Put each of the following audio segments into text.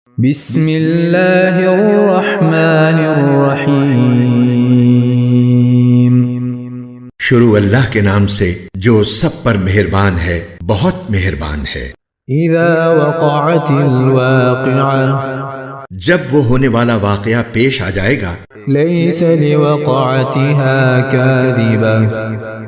بسم اللہ الرحمن الرحیم۔ شروع اللہ کے نام سے جو سب پر مہربان ہے، بہت مہربان ہے۔ اذا وقعت الواقعہ، جب وہ ہونے والا واقعہ پیش آ جائے گا، لیس لوقعتها کاذبہ،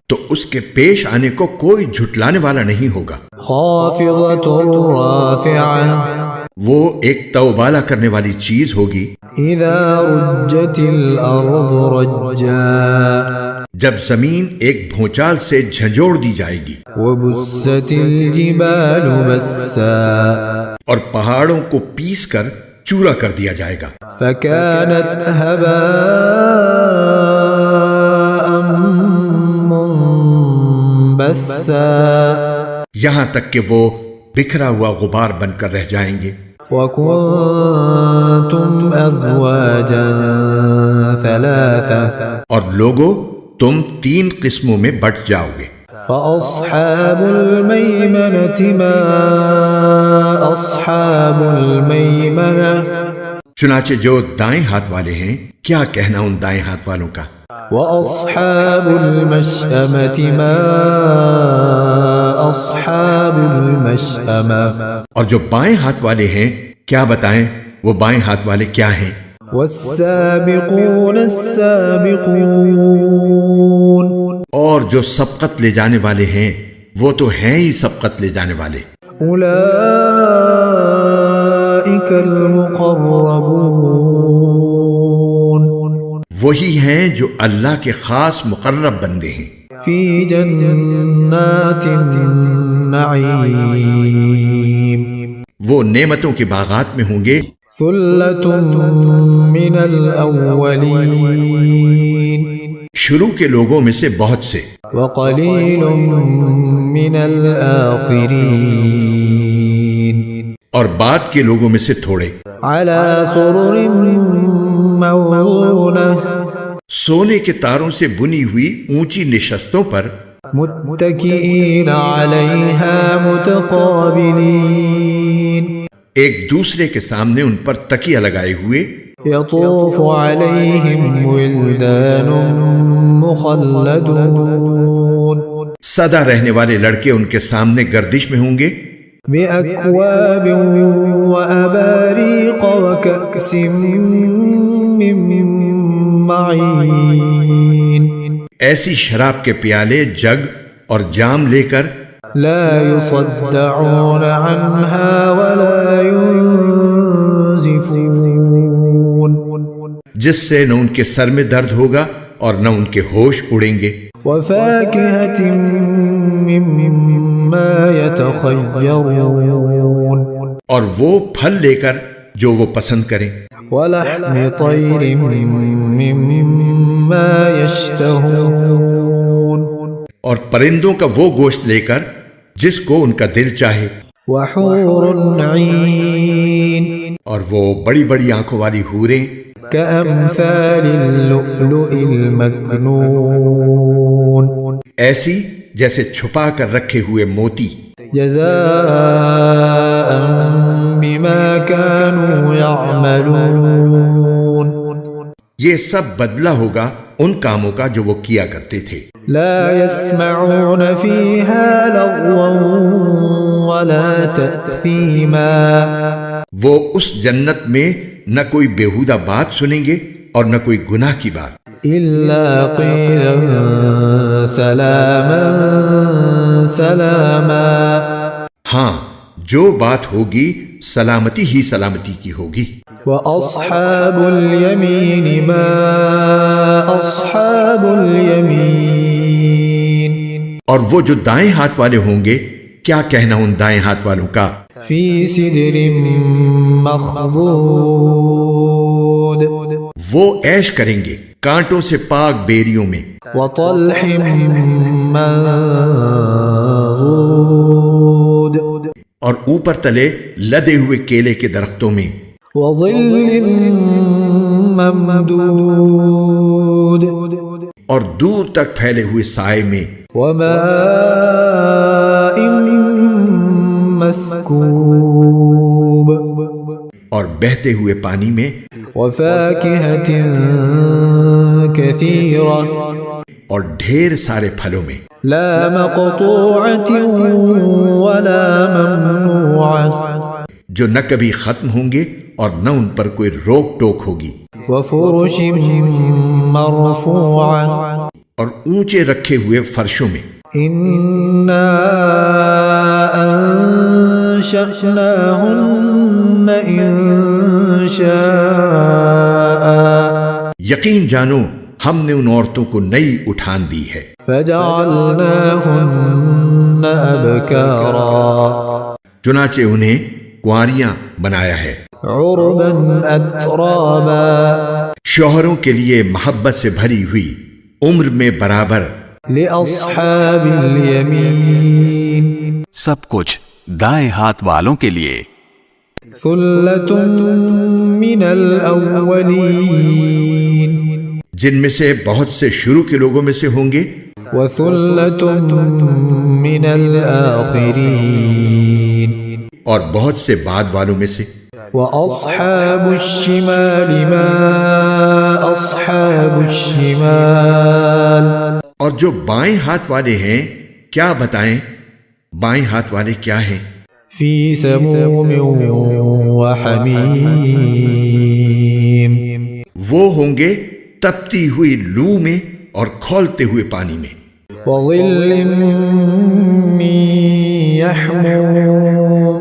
تو اس کے پیش آنے کو کوئی جھٹلانے والا نہیں ہوگا۔ خافضۃ رافعہ، وہ ایک توبالہ کرنے والی چیز ہوگی۔ اذا رجت الارض رجا، جب زمین ایک بھونچال سے جھنجھوڑ دی جائے گی، وبست الجبال بسا، اور پہاڑوں کو پیس کر چورا کر دیا جائے گا، فكانت هباء منبثا، یہاں تک کہ وہ بکھرا ہوا غبار بن کر رہ جائیں گے۔ وَكُنْتُمْ أَزْوَاجًا ثَلَاثَةً، اور لوگوں، تم 3 قسموں میں بٹ جاؤ گے۔ فَأَصْحَابُ الْمَيْمَنَةِ مَا أَصْحَابُ الْمَيْمَنَةِ، چنانچہ جو دائیں ہاتھ والے ہیں، کیا کہنا ان دائیں ہاتھ والوں کا۔ وَأَصْحَابُ الْمَشْأَمَةِ مَا أَصْحَابُ الْمَشْأَمَةِ، اور جو بائیں ہاتھ والے ہیں، کیا بتائیں وہ بائیں ہاتھ والے کیا ہیں۔ وَالسَّابِقُونَ السَّابِقُونَ، اور جو سبقت لے جانے والے ہیں، وہ تو ہیں ہی سبقت لے جانے والے۔ أُولَئِكَ الْمُقَرَّبُونَ، وہی ہیں جو اللہ کے خاص مقرب بندے ہیں، فِي جَنَّاتِ النَّعِيمِ، وہ نعمتوں کے باغات میں ہوں گے۔ ثُلَّةٌ مِّنَ الْأَوَّلِينَ، شروع کے لوگوں میں سے بہت سے، وَقَلِيلٌ مِّنَ الْآخِرِينَ، اور بعد کے لوگوں میں سے تھوڑے۔ عَلَى سُرُرٍ موضونة، سونے کے تاروں سے بنی ہوئی اونچی نشستوں پر، متکئین علیہا متقابلین، ایک دوسرے کے سامنے ان پر تکیہ لگائے ہوئے۔ یطوف علیہم ولدان مخلدون، سدا رہنے والے لڑکے ان کے سامنے گردش میں ہوں گے۔ بأکواب وأباریق وکأس من معین، ایسی شراب کے پیالے، جگ اور جام لے کر، لا يصدعون عنها ولا ينزفون، جس سے نہ ان کے سر میں درد ہوگا اور نہ ان کے ہوش اڑیں گے۔ وفاكهة مما يتخيرون، اور وہ پھل لے کر جو وہ پسند کریں۔ ولحم طير مما يشتهون، اور پرندوں کا وہ گوشت لے کر جس کو ان کا دل چاہے۔ وحور عين، اور وہ بڑی بڑی آنکھوں والی حوریں، كأمثال اللؤلؤ المكنون، ایسی جیسے چھپا کر رکھے ہوئے موتی۔ جزاء بما كانوا يعملون، یہ سب بدلہ ہوگا ان کاموں کا جو وہ کیا کرتے تھے۔ لا يسمعون فيها لغوا ولا تأثيما، وہ اس جنت میں نہ کوئی بیہودہ بات سنیں گے اور نہ کوئی گناہ کی بات، إلا قيلا سلاما سلاما، ہاں جو بات ہوگی سلامتی ہی سلامتی کی ہوگی۔ وأصحاب اليمين ما أصحاب اليمين، اور وہ جو دائیں ہاتھ والے ہوں گے، کیا کہنا ان دائیں ہاتھ والوں کا۔ في سدر مخضود، وہ عیش کریں گے کانٹوں سے پاک بیریوں میں، وطلح منضود، اور اوپر تلے لدے ہوئے کیلے کے درختوں میں، وظل ممدود، اور دور تک پھیلے ہوئے سائے میں، وماء مسکوب، اور بہتے ہوئے پانی میں وفاكهة كثيرة اور ڈھیر سارے پھلوں میں لا مقطوعة ولا ممنوعة جو نہ کبھی ختم ہوں گے اور نہ ان پر کوئی روک ٹوک ہوگی، وفرش مرفوعة اور اونچے رکھے ہوئے فرشوں میں إنا أنشأناهن إنشاء یقین جانو ہم نے ان عورتوں کو نئی اٹھان دی ہے، فجعلناهن أبكارا چنانچہ انہیں کنواریاں بنایا ہے، عربا أترابا شوہروں کے لیے محبت سے بھری ہوئی، عمر میں برابر، لأصحاب اليمين سب کچھ دائیں ہاتھ والوں کے لیے۔ ثلة من الأولين جن میں سے بہت سے شروع کے لوگوں میں سے ہوں گے، وثلة من الآخرين اور بہت سے بعد والوں میں سے۔ وأصحاب الشمال ما أصحاب الشمال اور جو بائیں ہاتھ والے ہیں کیا بتائیں، بائیں ہاتھ والے کیا ہیں؟ في سموم وحميم وہ ہوں گے تپتی ہوئی لو میں اور کھولتے ہوئے پانی میں، وظل من يحموم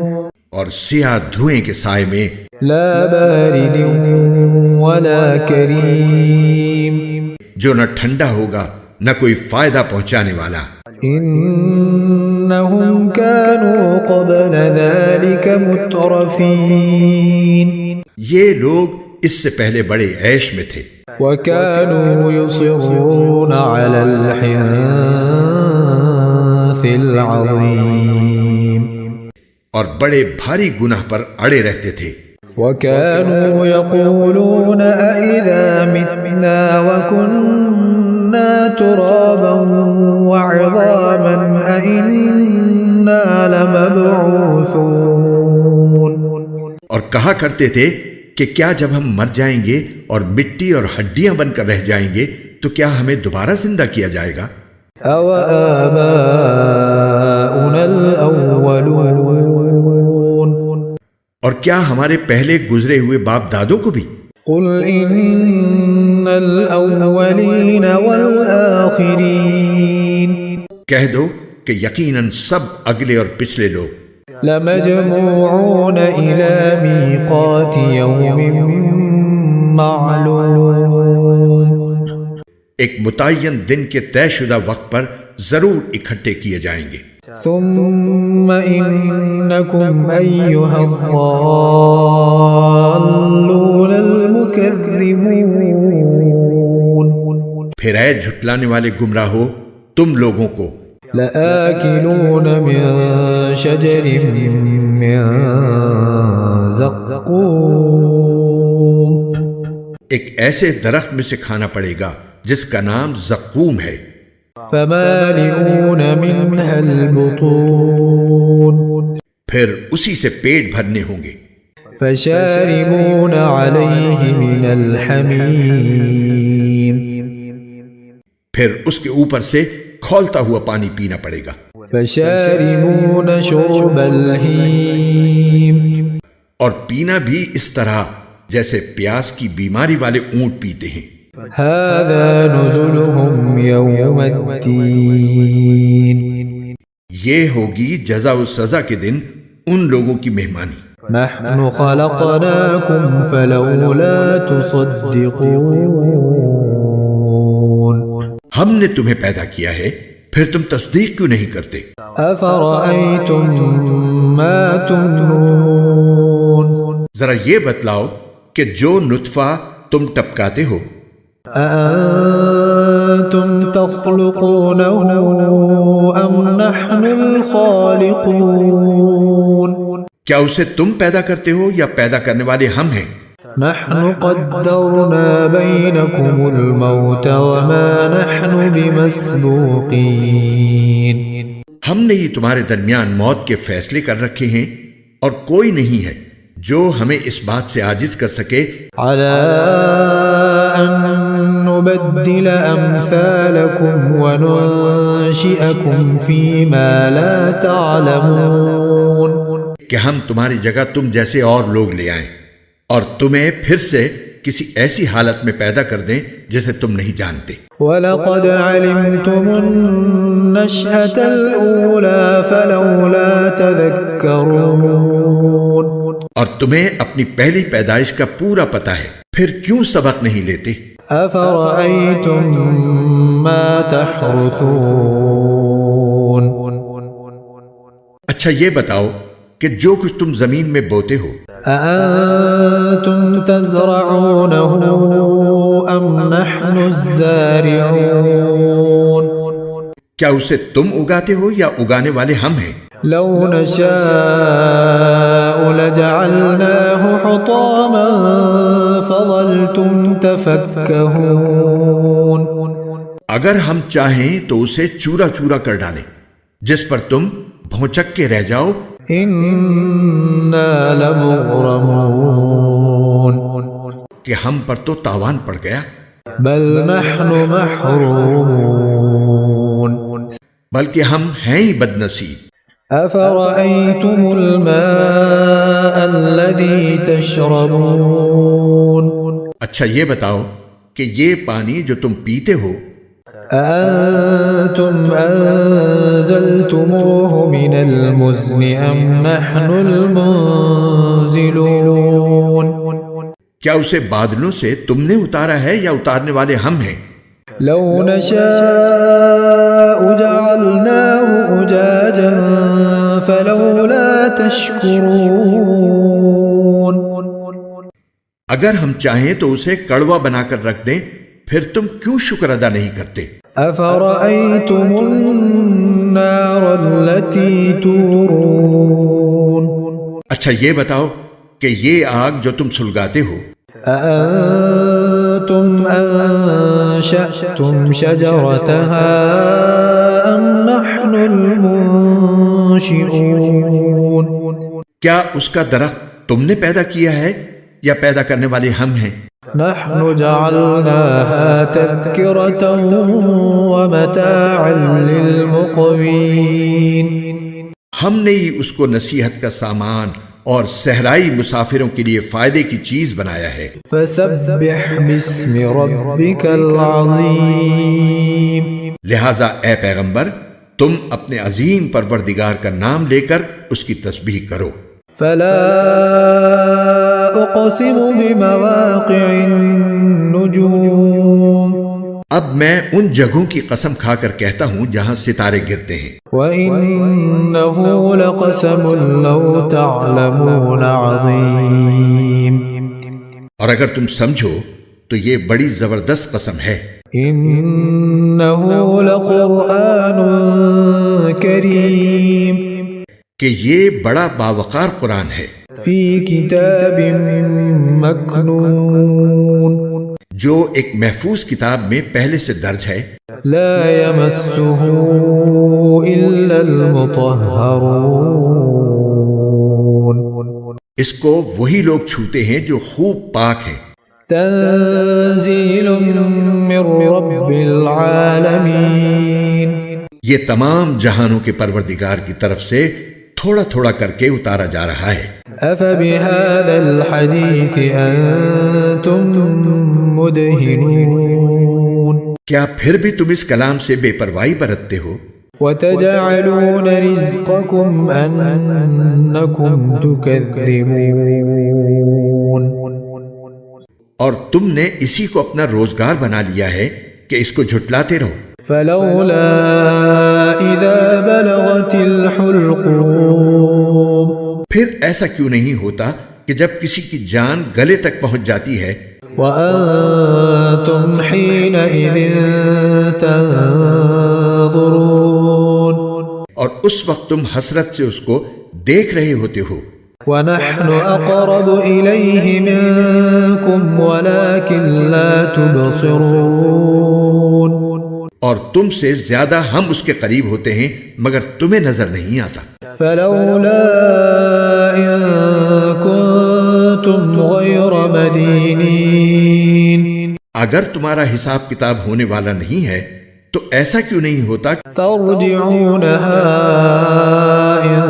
اور سیاہ دھوئیں کے سائے میں، لا بارد ولا كريم جو نہ ٹھنڈا ہوگا نہ کوئی فائدہ پہنچانے والا۔ إنهم كانوا قبل ذلك مترفين یہ لوگ اس سے پہلے بڑے عیش میں تھے، وكانوا يصرون على الحنث العظيم اور بڑے بھاری گناہ پر اڑے رہتے تھے، وكانوا يقولون أئذا متنا وكنا ترابا وعظاما أئنا لمبعوثون اور کہا کرتے تھے کہ کیا جب ہم مر جائیں گے اور مٹی اور ہڈیاں بن کر رہ جائیں گے تو کیا ہمیں دوبارہ زندہ کیا جائے گا؟ أو آباؤنا الأولون اور کیا ہمارے پہلے گزرے ہوئے باپ دادوں کو بھی؟ قل إن الأولين والآخرين کہہ دو کہ یقیناً سب اگلے اور پچھلے لوگ لمجموعون إلى ميقات يوم معلوم ایک متعین دن کے طے شدہ وقت پر ضرور اکٹھے کیے جائیں گے، ثم إنكم أيها الضالون المكذبون پھر اے جھٹلانے والے گمراہ ہو تم لوگوں کو لآكلون من شجر من زقوم ایک ایسے درخت میں سے کھانا پڑے گا جس کا نام زقوم ہے، فمالئون منها البطون پھر اسی سے پیٹ بھرنے ہوں گے، فشاربون عليه من الحميم پھر اس کے اوپر سے کھولتا ہوا پانی پینا پڑے گا، فشاربون شرب الهيم اور پینا بھی اس طرح جیسے پیاس کی بیماری والے اونٹ پیتے ہیں۔ هذا نزلهم يوم الدين یہ ہوگی جزا و سزا کے دن ان لوگوں کی مہمانی۔ نحن خلقناكم فلولا تصدقون ہم نے تمہیں پیدا کیا ہے پھر تم تصدیق کیوں نہیں کرتے؟ أفرأيتم ما تمنون ذرا یہ بتلاؤ کہ جو نطفہ تم ٹپکاتے ہو أأنتم تخلقونه أم نحن الخالقون کیا اسے تم پیدا کرتے ہو یا پیدا کرنے والے ہم ہیں؟ نحن قدرنا بينكم الموت وما نحن بمسبوقين ہم نے ہی تمہارے درمیان موت کے فیصلے کر رکھے ہیں اور کوئی نہیں ہے جو ہمیں اس بات سے عاجز کر سکے على أن نبدل أمثالكم وننشئكم فيما لا تعلمون کہ ہم تمہاری جگہ تم جیسے اور لوگ لے آئیں اور تمہیں پھر سے کسی ایسی حالت میں پیدا کر دیں جسے تم نہیں جانتے. وَلَقَدْ عَلِمْتُمُ النَّشْأَةَ الْأُولَى فَلَوْلَا تَذَكَّرُونَ اور تمہیں اپنی پہلی پیدائش کا پورا پتہ ہے، پھر کیوں سبق نہیں لیتے؟ أَفَرَأَيْتُم مَّا تَحْرُثُونَ اچھا یہ بتاؤ کہ جو کچھ تم زمین میں بوتے ہو، أَأَنتُمْ تَزْرَعُونَهُ أَمْ نَحْنُ الزَّارِعُونَ کیا اسے تم اگاتے ہو یا اگانے والے ہم ہیں؟ لو نشاء لجعلناه حطاما فظلتم تفكهون اگر ہم چاہیں تو اسے چورا چورا کر ڈالیں جس پر تم بھونچک کے رہ جاؤ. إنا لمغرمون کہ ہم پر تو تاوان پڑ گیا. بل نحن محرومون بلکہ ہم ہیں ہی بد نصیب. أفرأيتم الماء الذي تشربون اچھا یہ بتاؤ کہ یہ پانی جو تم پیتے ہو، أأنتم أنزلتموه من المزن أم نحن المنزلون کیا اسے بادلوں سے تم نے اتارا ہے یا اتارنے والے ہم ہیں؟ لو نشاء جعلناه أجاجا فلولا تشكرون اگر ہم چاہیں تو اسے کڑوا بنا کر رکھ دیں، پھر تم کیوں شکر ادا نہیں کرتے؟ أفرأيتم النار التي تورون اچھا یہ بتاؤ کہ یہ آگ جو تم سلگاتے ہو، أأنتم أنشأتم شجرتها أم نحن المنشئون کیا اس کا درخت تم نے پیدا کیا ہے یا پیدا کرنے والے ہم ہیں؟ نحن جعلناها تذكرة ومتاعا للمقوين ہم نے ہی اس کو نصیحت کا سامان اور صحرائی مسافروں کے لیے فائدے کی چیز بنایا ہے. فسبح باسم ربك العظيم لہذا اے پیغمبر تم اپنے عظیم پروردگار کا نام لے کر اس کی تسبیح کرو. فلا أقسم بمواقع النجوم اب میں ان جگہوں کی قسم کھا کر کہتا ہوں جہاں ستارے گرتے ہیں. وَإِنَّهُ لَقَسَمٌ لَوْ تَعْلَمُونَ عَظِيمٌ اور اگر تم سمجھو تو یہ بڑی زبردست قسم ہے. إِنَّهُ لَقُرْآنٌ كَرِيمٌ کہ یہ بڑا باوقار قرآن ہے فِي كِتَابٍ مَكْنُونٍ جو ایک محفوظ کتاب میں پہلے سے درج ہے. لا يمسه إلا المطهرون اس کو وہی لوگ چھوتے ہیں جو خوب پاک ہیں. تنزيل من رب العالمين یہ تمام جہانوں کے پروردگار کی طرف سے تھوڑا تھوڑا کر کے اتارا جا رہا ہے. أفبهذا الحديث أنتم مدهنون کیا پھر بھی تم اس کلام سے بے پرواہی برتتے ہو؟ وتجعلون رزقكم أنكم تكذبون اور تم نے اسی کو اپنا روزگار بنا لیا ہے کہ اس کو جھٹلاتے رہو. فلولا إذا بلغت الحلقوم پھر ایسا کیوں نہیں ہوتا کہ جب کسی کی جان گلے تک پہنچ جاتی ہے وأنتم حينئذ تنظرون اور اس وقت تم حسرت سے اس کو دیکھ رہے ہوتے ہو. ونحن أقرب إليه منكم ولكن لا تبصرون اور تم سے زیادہ ہم اس کے قریب ہوتے ہیں مگر تمہیں نظر نہیں آتا. فلولا إن كنتم غير مدينين اگر تمہارا حساب کتاب ہونے والا نہیں ہے تو ایسا کیوں نہیں ہوتا ترجعونها إن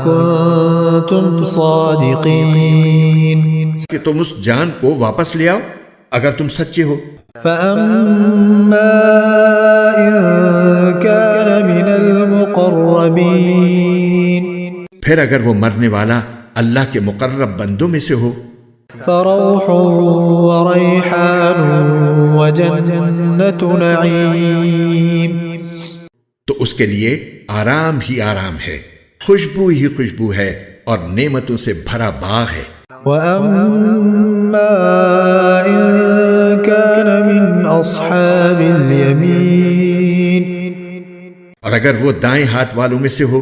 كنتم صادقين کہ تم اس جان کو واپس لے آؤ اگر تم سچے ہو. فأما إن كان من المقربين پھر اگر وہ مرنے والا اللہ کے مقرب بندوں میں سے ہو فروح وريحان وجنة نعيم تو اس کے لیے آرام ہی آرام ہے، خوشبو ہی خوشبو ہے اور نعمتوں سے بھرا باغ ہے. وأما إن كان من أصحاب اليمين اور اگر وہ دائیں ہاتھ والوں میں سے ہو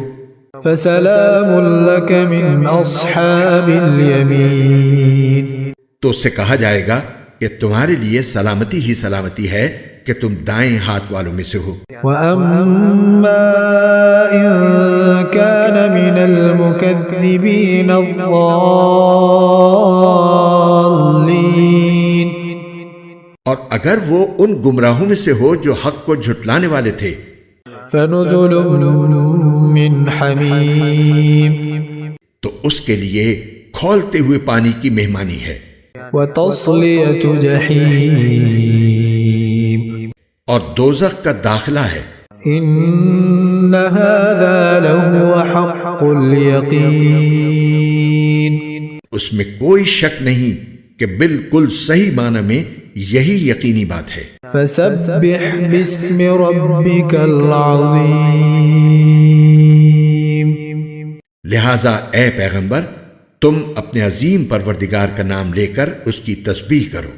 فسلام لك من أصحاب اليمين تو اس سے کہا جائے گا کہ تمہارے لیے سلامتی ہی سلامتی ہے کہ تم دائیں ہاتھ والوں میں سے ہو. وأما إن كان من المكذبين الضالين اور اگر وہ ان گمراہوں میں سے ہو جو حق کو جھٹلانے والے تھے فنزل من حمیم تو اس کے لیے کھولتے ہوئے پانی کی مہمانی ہے وتصلیۃ جحیم اور دوزخ کا داخلہ ہے. ان هذا لهو حق الیقین اس میں کوئی شک نہیں کہ بالکل صحیح معنی میں یہی یقینی بات ہے. فسبح باسم ربک العظیم لہٰذا اے پیغمبر تم اپنے عظیم پروردگار کا نام لے کر اس کی تسبیح کرو.